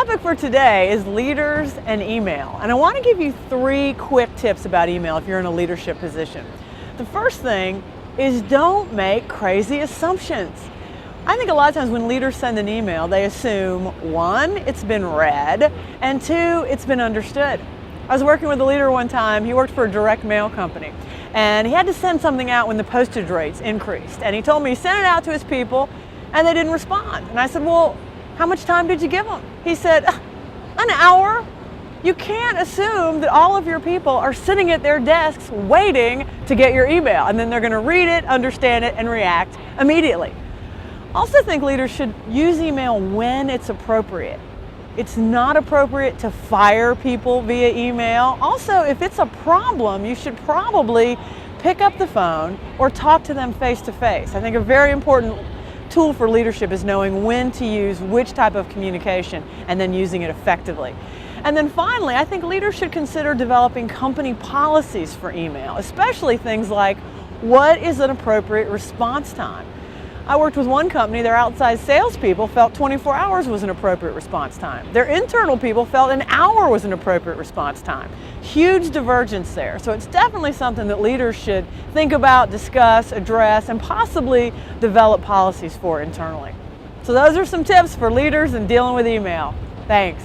topic for today is leaders and email. And I want to give you 3 quick tips about email if you're in a leadership position. The first thing is don't make crazy assumptions. I think a lot of times when leaders send an email, they assume 1, it's been read, and 2, it's been understood. I was working with a leader one time. He worked for a direct mail company, and he had to send something out when the postage rates increased. And he told me he sent it out to his people, and they didn't respond. And I said, well, how much time did you give them? He said, an hour. You can't assume that all of your people are sitting at their desks waiting to get your email, and then they're going to read it, understand it, and react immediately. I also think leaders should use email when it's appropriate. It's not appropriate to fire people via email. Also, if it's a problem, you should probably pick up the phone or talk to them face to face. I think a very important tool for leadership is knowing when to use which type of communication and then using it effectively. And then finally, I think leaders should consider developing company policies for email, especially things like what is an appropriate response time. I worked with one company, their outside salespeople felt 24 hours was an appropriate response time. Their internal people felt an hour was an appropriate response time. Huge divergence there. So it's definitely something that leaders should think about, discuss, address, and possibly develop policies for internally. So those are some tips for leaders in dealing with email. Thanks.